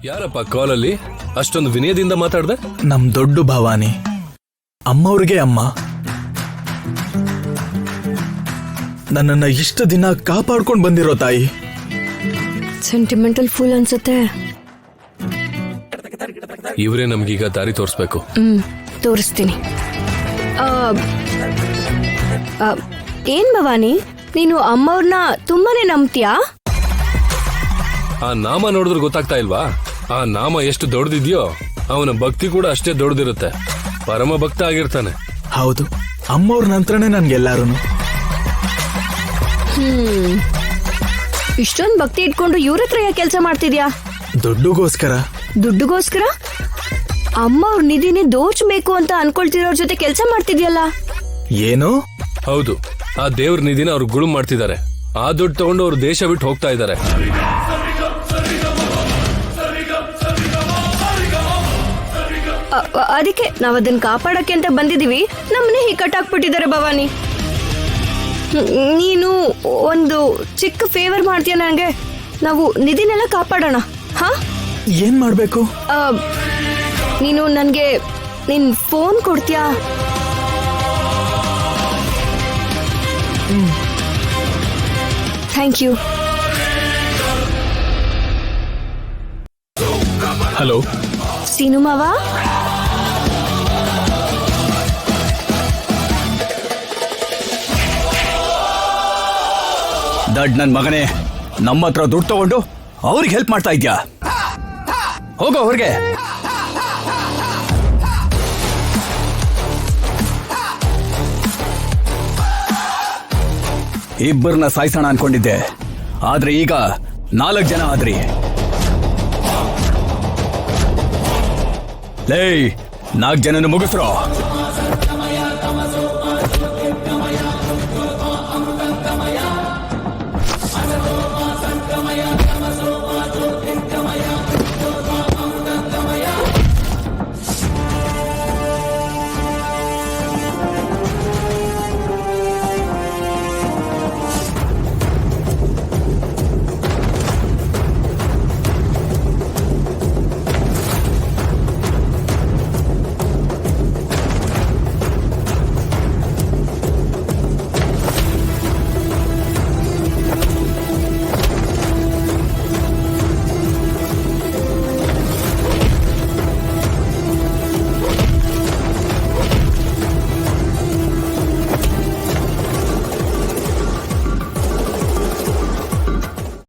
ಯಾರಪ್ಪ ಕಾಲಲ್ಲಿ ಅಷ್ಟೊಂದು ವಿನಯದಿಂದ ಮಾತಾಡ್ದೆ? ನಮ್ ದೊಡ್ಡ ಭವಾನಿ, ಅಮ್ಮವ್ರಿಗೆ ಅಮ್ಮ. ನನ್ನನ್ನ ಇಷ್ಟು ದಿನ ಕಾಪಾಡ್ಕೊಂಡ್ ಬಂದಿರೋ ತಾಯಿ. ಸೆಂಟಿಮೆಂಟಲ್ ಫುಲ್ ಅನ್ಸುತ್ತೆ. ಇವರೇ ನಮ್ಗೀಗ ದಾರಿ ತೋರಿಸ್ಬೇಕು. ತೋರಿಸ್ತೀನಿ. ಏನ್ ಭವಾನಿ, ನೀನು ಅಮ್ಮವ್ರನ್ನ ತುಂಬಾನೇ ನಂಬ್ತೀಯಾ? ಆ ನಾಮ ನೋಡಿದ್ರೆ ಗೊತ್ತಾಗ್ತಾ ಇಲ್ವಾ? ಆ ನಾಮ ಎಷ್ಟು ದೊಡ್ಡದಿದ್ಯೋ ಅವನ ಭಕ್ತಿ ಕೂಡ ಅಷ್ಟೇ ದೊಡ್ಡದಿರುತ್ತೆ. ಪರಮ ಭಕ್ತ ಆಗಿರ್ತಾನೆ. ಹೌದು, ಅಮ್ಮವ್ರ ನಂತರನೇ ನನ್ಗೆಲ್ಲಾರು. ಇಷ್ಟೊಂದು ಭಕ್ತಿ ಇಟ್ಕೊಂಡು ಇವ್ರ ಹತ್ರ ಯಾಕೆ ಕೆಲಸ ಮಾಡ್ತಿದ್ಯಾ? ದುಡ್ಡುಗೋಸ್ಕರ. ದುಡ್ಡುಗೋಸ್ಕರ? ಅಮ್ಮ ಅವ್ರ ನಿಧಿನೇ ದೋಚ್ಬೇಕು ಅಂತ ಅನ್ಕೊಳ್ತಿರೋರ್ ಜೊತೆ ಕೆಲಸ ಮಾಡ್ತಿದ್ಯಲ್ಲ? ಏನು? ಹೌದು, ಆ ದೇವ್ರ ನಿಧಿನ ಅವ್ರು ಗುಳು ಮಾಡ್ತಿದ್ದಾರೆ. ಆ ದುಡ್ಡು ತಗೊಂಡು ಅವ್ರು ದೇಶ ಬಿಟ್ಟು ಹೋಗ್ತಾ ಇದ್ದಾರೆ. ಅದಕ್ಕೆ ನಾವ್ ಅದನ್ನ ಕಾಪಾಡಕ್ಕೆ ಅಂತ ಬಂದಿದೀವಿ. ನಮ್ಮನ್ನೇ ಹೀಗೆ ಕಟ್ಟಾಕ್ಬಿಟ್ಟಿದ್ದಾರೆ ಭವಾನಿ. ನೀನು ಒಂದು ಚಿಕ್ಕ ಫೇವರ್ ಮಾಡ್ತೀಯ ನಂಗೆ? ನಾವು ನಿಧಿನೆಲ್ಲ ಕಾಪಾಡೋಣ. ಹಾ, ಏನ್ ಮಾಡ್ಬೇಕು? ನೀನು ನನ್ಗೆ ನಿನ್ ಫೋನ್ ಕೊಡ್ತೀಯಾ? Thank you. ಹಲೋ ಸೀನು ಮಾವ. ದಡ್ ನನ್ ಮಗನೇ, ನಮ್ಮ ಹತ್ರ ದುಡ್ಡು ತಗೊಂಡು ಅವ್ರಿಗೆ ಹೆಲ್ಪ್ ಮಾಡ್ತಾ ಇದ್ಯಾ? ಹೋಗೋ ಹೊರಗೆ. ಇಬ್ಬರನ್ನ ಸಾಯಿಸೋಣ ಅನ್ಕೊಂಡಿದ್ದೆ, ಆದ್ರೆ ಈಗ 4 ಜನ ಆದ್ರಿ. ಲೇ, 4 ಜನನ ಮುಗಿಸ್ರೋ.